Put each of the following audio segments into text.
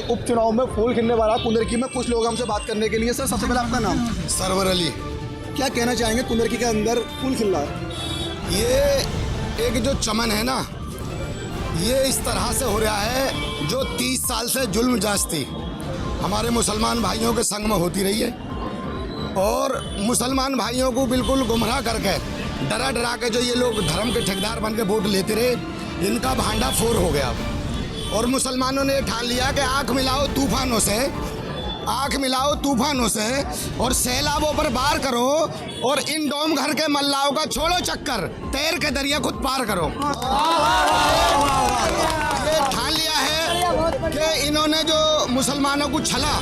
उपचुनाव में फूल खिलने वाला कुंदरकी में कुछ लोग हमसे बात करने के लिए। सर सबसे पहले आपका नाम? सरवर अली। क्या कहना चाहेंगे कुंदरकी के अंदर फूल खिल रहा है? ये एक जो चमन है ना, ये इस तरह से हो रहा है जो 30 साल से जुल्म जास्ती हमारे मुसलमान भाइयों के संग में होती रही है, और मुसलमान भाइयों को बिल्कुल गुमराह करके डरा डरा के जो ये लोग धर्म के ठेकेदार बन के वोट लेते रहे, इनका भांडा फोड़ हो गया। और मुसलमानों ने ठान लिया कि आँख मिलाओ तूफानों से, आँख मिलाओ तूफानों से और सैलाबों पर बार करो, और इन डोम घर के मल्लाओं का छोड़ो चक्कर, तैर के दरिया खुद पार करो। ये ठान लिया है कि इन्होंने जो मुसलमानों को छला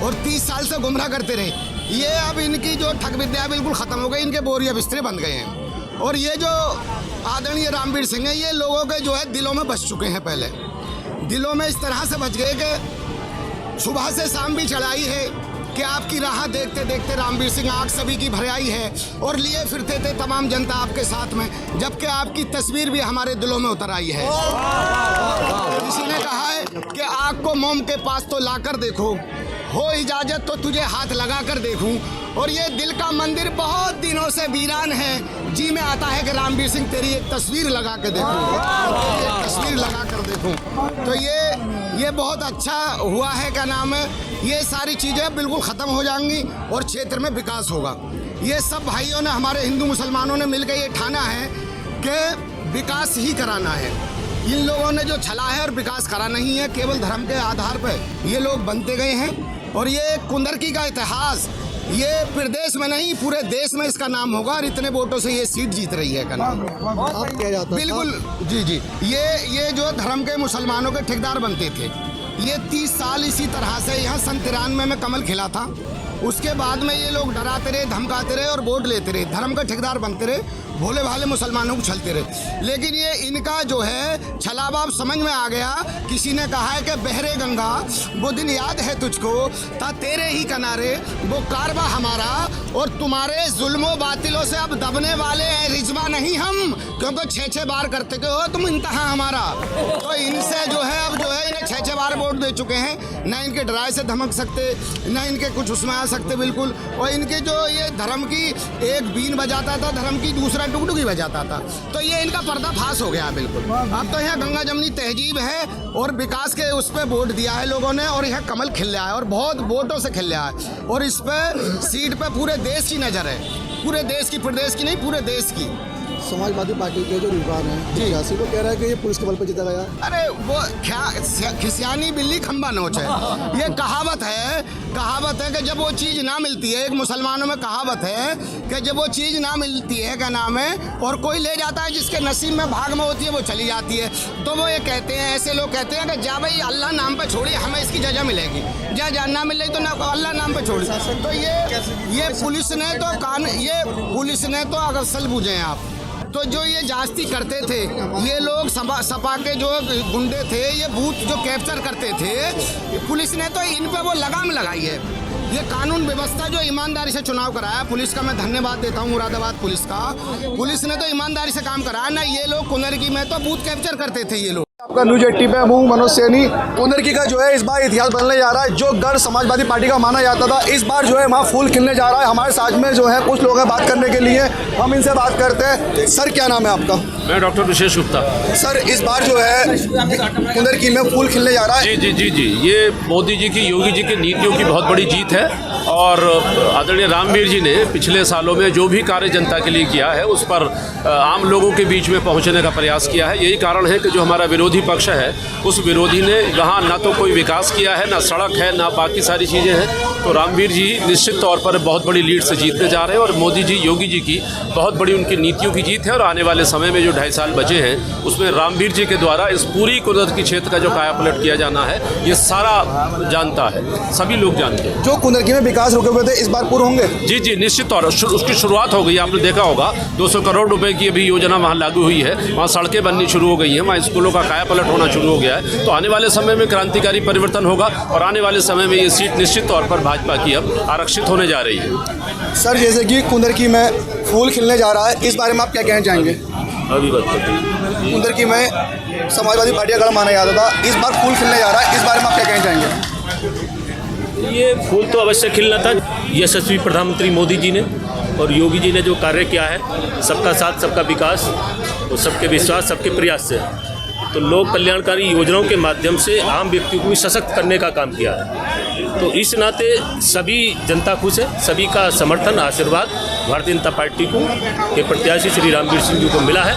और 30 साल से गुमराह करते रहे, ये अब इनकी जो ठग विद्या बिल्कुल ख़त्म हो गई, इनके बोरिया बिस्तरे बन गए हैं। और ये जो आदरणीय रामवीर सिंह है, ये लोगों के जो है दिलों में बस चुके हैं। पहले दिलों में इस तरह से बच गए कि सुबह से शाम भी चढ़ाई है कि आपकी राह देखते देखते रामवीर सिंह आँख सभी की भर आई है, और लिए फिरते थे तमाम जनता आपके साथ में, जबकि आपकी तस्वीर भी हमारे दिलों में उतर आई है। किसी ने कहा है कि आग को मोम के पास तो लाकर देखो, हो इजाजत तो तुझे हाथ लगा कर देखूं। और ये दिल का मंदिर बहुत दिनों से वीरान है, जी में आता है कि रामवीर सिंह तेरी एक तस्वीर लगा के देखूं, तेरी एक तस्वीर लगा कर देखूं। तो ये बहुत अच्छा हुआ है, क्या नाम है, ये सारी चीज़ें बिल्कुल ख़त्म हो जाएंगी और क्षेत्र में विकास होगा। ये सब भाइयों ने, हमारे हिंदू मुसलमानों ने मिलकर ये ठाना है कि विकास ही कराना है। इन लोगों ने जो छला है और विकास करा नहीं है, केवल धर्म के आधार पर ये लोग बनते गए हैं। और ये कुंदरकी का इतिहास ये प्रदेश में नहीं पूरे देश में इसका नाम होगा, और इतने वोटों से ये सीट जीत रही है का नाम। आप क्या जाता? बिल्कुल जी। ये जो धर्म के मुसलमानों के ठेकेदार बनते थे, ये 30 साल इसी तरह से यहाँ सन 93 में कमल खिला था। उसके बाद में ये लोग डराते रहे, धमकाते रहे और वोट लेते रहे, धर्म के ठेकेदार बनते रहे, भोले भाले मुसलमानों को छलते रहे। लेकिन ये इनका जो है छलाबाब समझ में आ गया। किसी ने कहा है कि बहरे गंगा वो दिन याद है तुझको, था तेरे ही किनारे वो कारवा हमारा, और तुम्हारे जुल्मों बातिलों से अब दबने वाले हैं रिजवा नहीं हम, क्योंकि 6 बार करते के हो तुम इंतहा हमारा। तो इनसे जो है अब जो है इन्हें 6 बार वोट दे चुके हैं, ना इनके डराए से धमक सकते, ना इनके कुछ उसमें आ सकते बिल्कुल। और इनके जो ये धर्म की एक बीन बजाता था, धर्म की दूसरा टुकटुकी बजाता था, तो ये इनका पर्दाफाश हो गया बिल्कुल। अब तो यहाँ गंगा जमनी तहजीब है और विकास के उस पर वोट दिया है लोगों ने, और यह कमल खिल रहा है और बहुत वोटों से खिल रहा है। और इस पर सीट पे पूरे देश की नज़र है, पूरे देश की, प्रदेश की नहीं पूरे देश की। समाजवादी पार्टी के जो रुझान है सियासी, वो कह रहा है कि ये पुलिस के बल पर जीता गया। अरे वो खिसियानी बिल्ली खंबा नोच है। ये कहावत है कि जब वो चीज़ ना मिलती है, एक मुसलमानों में कहावत है कि जब वो चीज़ ना मिलती है, क्या नाम है, और कोई ले जाता है, जिसके नसीब में भाग में होती है वो चली जाती है। तो वो ये कहते हैं, ऐसे लोग कहते हैं कि जा भाई अल्लाह नाम पे छोड़िए, हमें इसकी जजा मिलेगी, जा ना मिल रही तो ना अल्लाह नाम पे छोड़िए। तो ये पुलिस ने तो अगर सल बूझे आप, तो जो ये जास्ती करते थे, ये लोग सपा के जो गुंडे थे, ये बूथ जो कैप्चर करते थे, पुलिस ने तो इन पे वो लगाम लगाई है। ये कानून व्यवस्था जो ईमानदारी से चुनाव कराया, पुलिस का मैं धन्यवाद देता हूँ, मुरादाबाद पुलिस का, पुलिस ने तो ईमानदारी से काम कराया ना। ये लोग कुंदरकी में तो बूथ कैप्चर करते थे ये लोग। आपका न्यूज 80 पे हूँ मनोज सैनी। कुंदरकी का जो है इस बार इतिहास बनने जा रहा है। जो गढ़ समाजवादी पार्टी का माना जाता था, इस बार जो है वहाँ फूल खिलने जा रहा है। हमारे साथ में जो है कुछ लोग हैं बात करने के लिए, हम इनसे बात करते हैं। सर क्या नाम है आपका? मैं डॉक्टर विशेष गुप्ता। सर इस बार जो है कुंदरकी में फूल खिलने जा रहा है। जी, ये मोदी जी की, योगी जी की नीतियों की बहुत बड़ी जीत है। और आदरणीय रामवीर जी ने पिछले सालों में जो भी कार्य जनता के लिए किया है, उस पर आम लोगों के बीच में पहुंचने का प्रयास किया है। यही कारण है कि जो हमारा विरोधी पक्ष है, उस विरोधी ने यहाँ ना तो कोई विकास किया है, ना सड़क है, ना बाकी सारी चीज़ें हैं। तो रामवीर जी निश्चित तौर पर बहुत बड़ी लीड से जीतने जा रहे हैं, और मोदी जी, योगी जी की बहुत बड़ी उनकी नीतियों की जीत है। और आने वाले समय में जो 2.5 साल बचे हैं, उसमें रामवीर जी के द्वारा इस पूरी कुदरत की क्षेत्र का जो कायापलट किया जाना है, ये सारा जानता है, सभी लोग जानते हैं। जो कुंदरकी में विकास रुके हुए थे, इस बार पूरे होंगे? जी, निश्चित तौर उसकी शुरुआत हो गई। आपने देखा होगा 200 करोड़ रुपए की अभी योजना वहाँ लागू हुई है, वहाँ सड़कें बननी शुरू हो गई हैं, वहाँ स्कूलों का कायापलट होना शुरू हो गया है। तो आने वाले समय में क्रांतिकारी परिवर्तन होगा, और आने वाले समय में ये सीट निश्चित तौर पर भाजपा की अब आरक्षित होने जा रही है। सर जैसे कि कुंदरकी में फूल खिलने जा रहा है, इस बारे में आप क्या कहना चाहेंगे? अभी बात करते हैं। कुंदरकी में समाजवादी पार्टी का गढ़ माना जाता था, इस बार फूल खिलने जा रहा है, इस बारे में आप क्या कहना चाहेंगे? ये फूल तो अवश्य खिलना था। यशस्वी प्रधानमंत्री मोदी जी ने और योगी जी ने जो कार्य किया है, सबका साथ सबका विकास और सबके विश्वास सबके प्रयास से, तो लोक कल्याणकारी योजनाओं के माध्यम से आम व्यक्ति को भी सशक्त करने का काम किया है। तो इस नाते सभी जनता खुश है, सभी का समर्थन आशीर्वाद भारतीय जनता पार्टी को के प्रत्याशी श्री रामवीर सिंह जी को मिला है,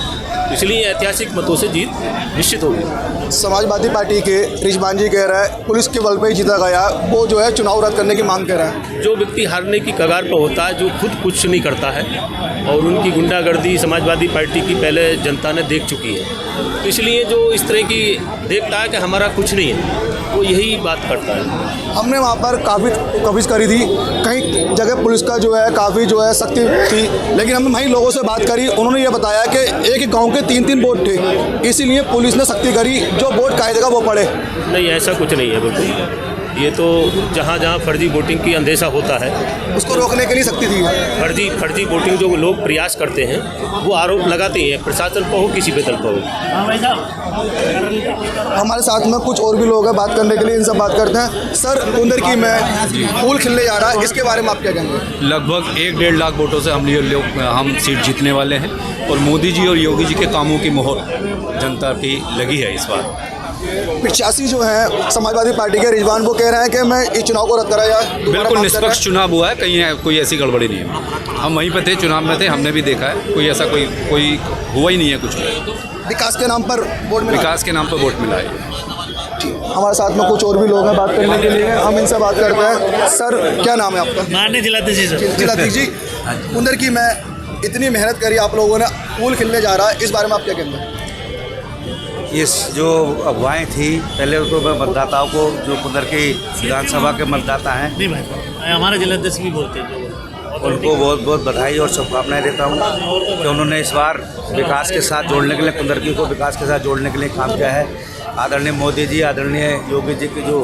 इसलिए ऐतिहासिक मतों से जीत निश्चित होगी। समाजवादी पार्टी के रिजवान जी कह रहे हैं पुलिस के बल पे ही जीता गया, वो जो है चुनाव रद्द करने की मांग कर रहा है। जो व्यक्ति हारने की कगार पर होता है, जो खुद कुछ नहीं करता है और उनकी गुंडागर्दी समाजवादी पार्टी की पहले जनता ने देख चुकी है, तो इसलिए जो इस तरह की देखता है कि हमारा कुछ नहीं है, वो यही बात करता है। हमने वहाँ पर काफ़ी कोशिश करी थी, कई जगह पुलिस का जो है काफ़ी जो है सख्ती थी, लेकिन हमने वहीं लोगों से बात करी, उन्होंने ये बताया कि एक एक गांव के 3-3 वोट थे, इसीलिए पुलिस ने सख्ती करी, जो वोट कायदेगा वो पड़े। नहीं, ऐसा कुछ नहीं है बिल्कुल। ये तो जहाँ जहाँ फर्जी वोटिंग की अंदेशा होता है, उसको रोकने के लिए सख्ती थी। फर्जी वोटिंग जो लोग प्रयास करते हैं, वो आरोप लगाते हैं, प्रशासन पर हो किसी भी दल पर हो। हमारे साथ में कुछ और भी लोग हैं बात करने के लिए, इनसे बात करते हैं। सर, कुंदरकी में फूल खिलने जा रहा है, इसके बारे में आप क्या कहेंगे? लगभग 1-1.5 लाख वोटों से हम सीट जीतने वाले हैं और मोदी जी और योगी जी के कामों की मोहर जनता की लगी है इस बार। 85 जो है समाजवादी पार्टी के रिजवान, वो कह रहे हैं कि मैं इस चुनाव को रद्द करा जाए। बिल्कुल निष्पक्ष चुनाव हुआ है, कहीं कोई ऐसी गड़बड़ी नहीं है। हम वहीं पर थे, चुनाव में थे, हमने भी देखा है, कोई ऐसा कोई हुआ ही नहीं है कुछ भी। विकास के नाम पर वोट मिला, विकास के नाम पर वोट मिला है। हमारे साथ में कुछ और भी लोग हैं बात करने के लिए, हम इनसे बात करते हैं। सर, क्या नाम है आपका? माननीय जिलाधीश सर। जिलाधीश जी, कुंदरकी में इतनी मेहनत करी आप लोगों ने, फूल खिलने जा रहा है, इस बारे में आप क्या कहेंगे? इस जो अफवाहें थी, पहले तो मैं मतदाताओं को, जो कुंदरकी विधानसभा के मतदाता हैं, नहीं भाई, हमारे जिलाधीश भी बोलते हैं, उनको बहुत बहुत बधाई और शुभकामनाएं देता हूं कि उन्होंने इस बार विकास के साथ जोड़ने के लिए, कुंदरकी को विकास के साथ जोड़ने के लिए काम किया है। आदरणीय मोदी जी, आदरणीय योगी जी की जो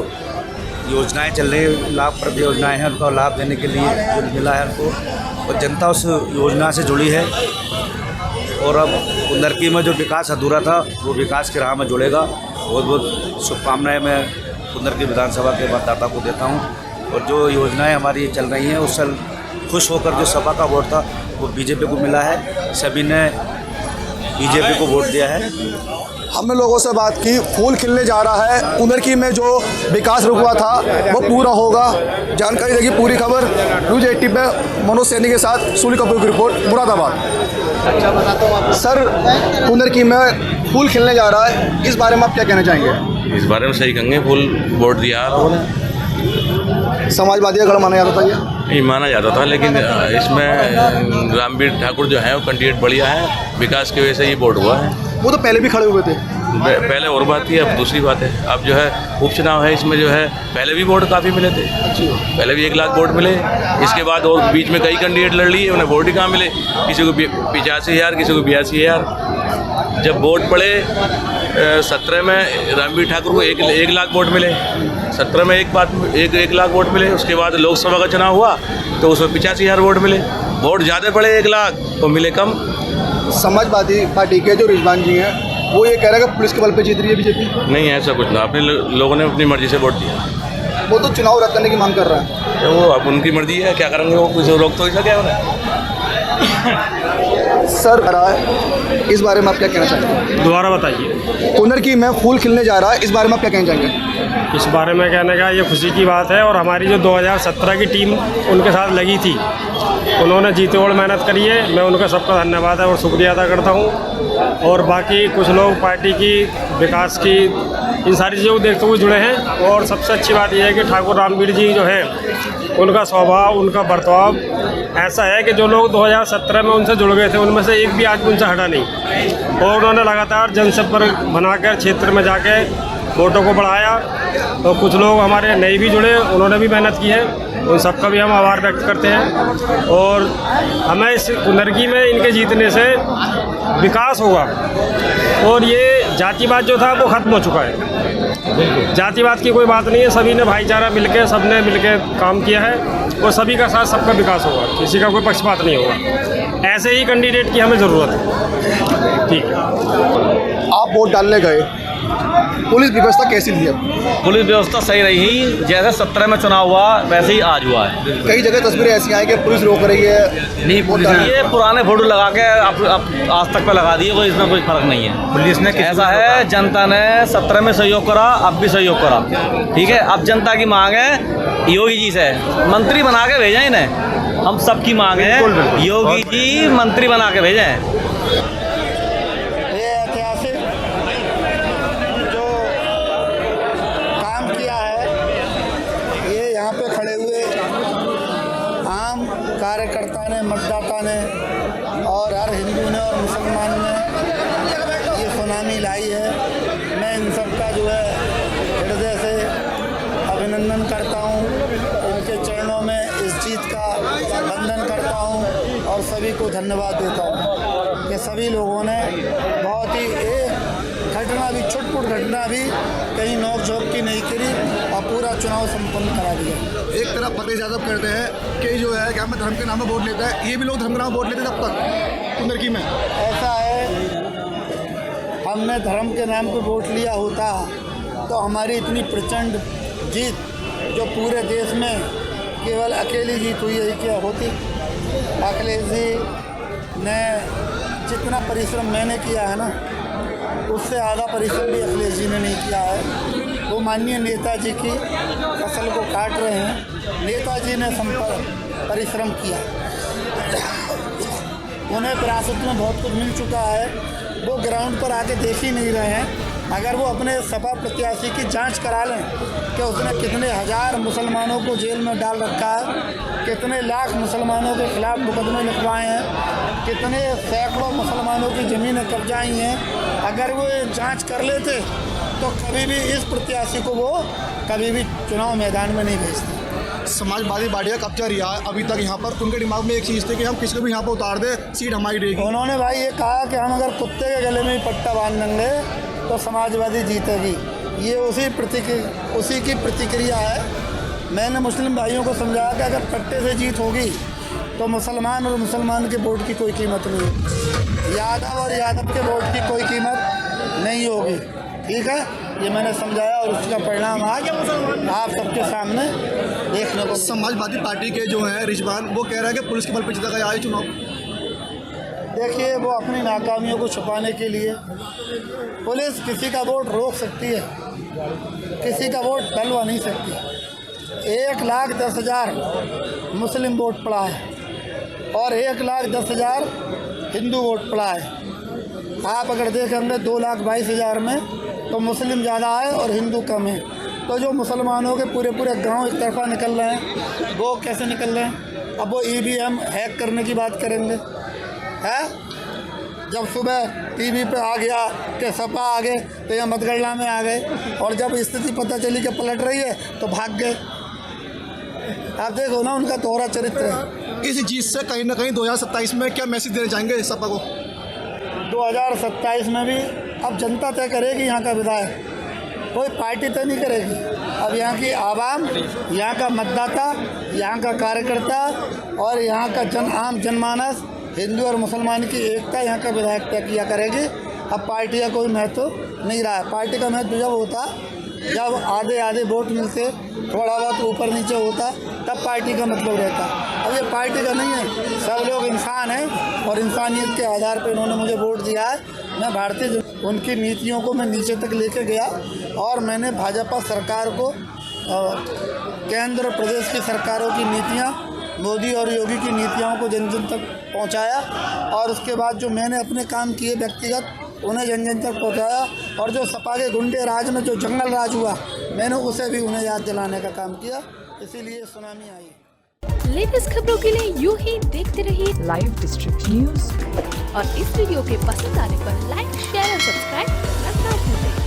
योजनाएं चल रही, लाभप्रद योजनाएं हैं, उनका लाभ देने के लिए जो मिला है उनको, और जनता उस योजना से जुड़ी है। और अब कुंदरकी में जो विकास अधूरा था, वो विकास की राह में जुड़ेगा। बहुत बहुत शुभकामनाएं मैं कुंदरकी विधानसभा के मतदाता को देता हूं। और जो योजनाएं हमारी चल रही हैं, उससे खुश होकर जो सपा का वोट था वो बीजेपी को मिला है, सभी ने बीजेपी को वोट दिया है। हमने लोगों से बात की, फूल खिलने जा रहा है, कुंदरकी में जो विकास रुका था वो पूरा होगा। जानकारी देगी पूरी खबर न्यूज़ 80 पे मनोज सैनी के साथ सूली कपूर की रिपोर्ट, मुरादाबाद। सर, कुंदरकी में फूल खिलने जा रहा है, इस बारे में आप क्या कहना चाहेंगे? इस बारे में सही कहेंगे, फुल वोट दिया लोगों ने। समाजवादी का गढ़ माना जाता था, ये माना जाता था, लेकिन इसमें रामवीर ठाकुर जो है वो कैंडिडेट बढ़िया है, विकास की वजह से ये वोट हुआ है। वो तो पहले भी खड़े हुए थे। पहले और बात थी, अब दूसरी बात है। अब जो है उपचुनाव है, इसमें जो है पहले भी वोट काफ़ी मिले थे, पहले भी 1 लाख वोट मिले। इसके बाद और बीच में कई कैंडिडेट लड़ लिए, उन्हें वोट ही कहाँ मिले, किसी को 85,000, किसी को 82,000। जब वोट पड़े 17 में रामवीर ठाकुर को 1 लाख वोट मिले, 17 में एक लाख वोट मिले। उसके बाद लोकसभा का चुनाव हुआ तो उसमें 85,000 वोट मिले। वोट ज़्यादा पड़े 1 लाख तो मिले कम। समाजवादी पार्टी के जो रिजवान जी हैं, वो ये कह रहे हैं कि पुलिस के बल पे जीत रही है बीजेपी। नहीं, ऐसा कुछ ना, अपने लोगों ने अपनी मर्जी से वोट दिया। वो तो चुनाव रद्द करने की मांग कर रहा है। तो वो अब उनकी मर्जी है, क्या करेंगे, वो कुछ रोक तो सके उन्हें। सर, इस बारे में आप क्या कहना चाहेंगे? दोबारा बताइए। कुंदरकी में फूल खिलने जा रहा है, इस बारे में आप क्या कहना चाहेंगे? इस बारे में कहने का ये खुशी की बात है, और हमारी जो 2017 की टीम उनके साथ लगी थी, उन्होंने जीते और मेहनत करी है, मैं उनका सबका धन्यवाद है और शुक्रिया अदा करता हूँ। और बाकी कुछ लोग पार्टी की विकास की इन सारी चीज़ों को देखते हुए जुड़े हैं। और सबसे अच्छी बात यह है कि ठाकुर रामवीर जी जो है, उनका स्वभाव, उनका बर्ताव ऐसा है कि जो लोग 2017 में उनसे जुड़ गए थे, उनमें से एक भी आज उनसे हटा नहीं। और उन्होंने लगातार जनसंपर्क बनाकर क्षेत्र में जाके वोटों को बढ़ाया। तो कुछ लोग हमारे नए भी जुड़े, उन्होंने भी मेहनत की है, उन सबका भी हम आभार व्यक्त करते हैं। और हमें इस कुंदरकी में इनके जीतने से विकास होगा, और ये जातिवाद जो था वो ख़त्म हो चुका है। जातिवाद की कोई बात नहीं है, सभी ने भाईचारा मिलके, सबने मिलके काम किया है, और सभी का साथ सबका विकास होगा, किसी का कोई पक्षपात नहीं होगा। ऐसे ही कैंडिडेट की हमें ज़रूरत है। ठीक है। आप वोट डालने गए, पुलिस व्यवस्था कैसी थी? पुलिस व्यवस्था सही रही, जैसे 17 में चुनाव हुआ वैसे ही आज हुआ है। कई जगह तस्वीरें ऐसी आई कि पुलिस रोक रही है। नहीं, पुलिस ने ये पुराने फोटो लगा के अब आज तक पे लगा दिए, कोई इसमें कोई फर्क नहीं है। पुलिस ने ऐसा है, जनता ने 17 में सहयोग करा, अब भी सहयोग करा। ठीक है, अब जनता की मांग है योगी जी से मंत्री बना के भेजें इन्हें। हम सबकी मांग है योगी जी मंत्री बना के भेजें। ये ऐतिहासिक जो काम किया है, ये यहाँ पे खड़े हुए आम कार्यकर्ता ने, मतदाता ने और हर हिंदू ने और मुसलमान ने ये सुनामी लाई है। मैं इन सबका जो है हृदय से अभिनंदन करता हूँ, इनके चरणों में इस जीत का वंदन करता हूँ और सभी को धन्यवाद देता हूँ कि सभी लोगों ने बहुत ही एक घटना भी, छुटपुट घटना भी कहीं नोक झोंक की नहीं करी और पूरा चुनाव संपन्न करा दिया। एक तरफ अखिलेश यादव कहते हैं कि जो है कि हमें धर्म के नाम पर वोट लेता है, ये भी लोग धर्म के नाम पर वोट लेते हैं। तब तक कुंदरकी में ऐसा है, हमने धर्म के नाम पर वोट लिया होता तो हमारी इतनी प्रचंड जीत जो पूरे देश में केवल अकेली जीत हुई है क्या होती? अखिलेश जी ने जितना परिश्रम मैंने किया है ना, उससे ज़्यादा परिश्रम भी अखिलेश जी ने नहीं किया है। वो माननीय नेताजी की फसल को काट रहे हैं, नेताजी ने परिश्रम किया, उन्हें विरासत में बहुत कुछ मिल चुका है, वो ग्राउंड पर आके देख ही नहीं रहे हैं। अगर वो अपने सपा प्रत्याशी की जांच करा लें कि उसने कितने हज़ार मुसलमानों को जेल में डाल रखा है, कितने लाख मुसलमानों के खिलाफ मुकदमे लिखवाए हैं, कितने सैकड़ों मुसलमानों की ज़मीनें कब्जाई हैं, अगर वो जांच कर लेते तो कभी भी इस प्रत्याशी को वो कभी भी चुनाव मैदान में नहीं भेजते। समाजवादी पार्टी का कब्जा रहा है अभी तक यहाँ पर। उनके दिमाग में एक चीज़ थी कि हम किसी को भी यहाँ पर उतार दे, सीट हमारी रहेगी। उन्होंने भाई ये कहा कि हम अगर कुत्ते के गले में ही पट्टा बांध देंगे तो समाजवादी जीतेगी। ये उसी की प्रतिक्रिया है। मैंने मुस्लिम भाइयों को समझाया कि अगर पट्टे से जीत होगी तो मुसलमान और मुसलमान के वोट की कोई कीमत नहीं, यादव और यादव के वोट की कोई कीमत नहीं होगी। ठीक है, ये मैंने समझाया और उसका परिणाम आज आप सबके सामने देखने को। समाजवादी पार्टी के जो हैं रिजवान, वो कह रहा है कि पुलिस के बल पर जीता गया है चुनाव। देखिए, वो अपनी नाकामियों को छुपाने के लिए, पुलिस किसी का वोट रोक सकती है, किसी का वोट डलवा नहीं सकती। 1,10,000 मुस्लिम वोट पड़ा है और 1,10,000 हिंदू वोट पड़ा है। आप अगर देखेंगे 2,22,000 में तो मुस्लिम ज़्यादा है और हिंदू कम है। तो जो मुसलमानों के पूरे गांव एक तरफा निकल रहे हैं, वो कैसे निकल रहे हैं? अब वो EVM हैक करने की बात करेंगे है? जब सुबह टीवी पे आ गया कि सपा आ गए तो ये मतगणना में आ गए, और जब स्थिति पता चली कि पलट रही है तो भाग गए। आप देखो ना, उनका दोहरा चरित्र है। इस जीत से कहीं ना कहीं 2027 में क्या मैसेज देना चाहेंगे सपा को? 2027 में भी अब जनता तय करेगी यहाँ का विधायक, कोई पार्टी तय नहीं करेगी। अब यहाँ की आवाम, यहाँ का मतदाता, यहाँ का कार्यकर्ता और यहाँ का आम जनमानस, हिंदू और मुसलमान की एकता यहाँ का विधायक तय किया करेगी। अब पार्टी का कोई महत्व नहीं रहा है। पार्टी का महत्व जब होता, जब आधे वोट मिलते, थोड़ा बहुत ऊपर नीचे होता, तब पार्टी का मतलब रहता। अब ये पार्टी का नहीं है, सब लोग इंसान हैं और इंसानियत के आधार पर इन्होंने मुझे वोट दिया है। मैं उनकी नीतियों को मैं नीचे तक लेके गया और मैंने भाजपा सरकार को, केंद्र और प्रदेश की सरकारों की नीतियाँ, मोदी और योगी की नीतियों को जन जन तक पहुंचाया, और उसके बाद जो मैंने अपने काम किए व्यक्तिगत, उन्हें जन जन तक पहुंचाया। और जो सपा के गुंडे राज में जो जंगल राज हुआ, मैंने उसे भी उन्हें याद दिलाने का काम किया, इसीलिए सुनामी आई। लेटेस्ट खबरों के लिए यूं ही देखते रहिए लाइव डिस्ट्रिक्ट न्यूज, और इस वीडियो के पसंद आने पर लाइक, शेयर और सब्सक्राइब करना ना भूलें।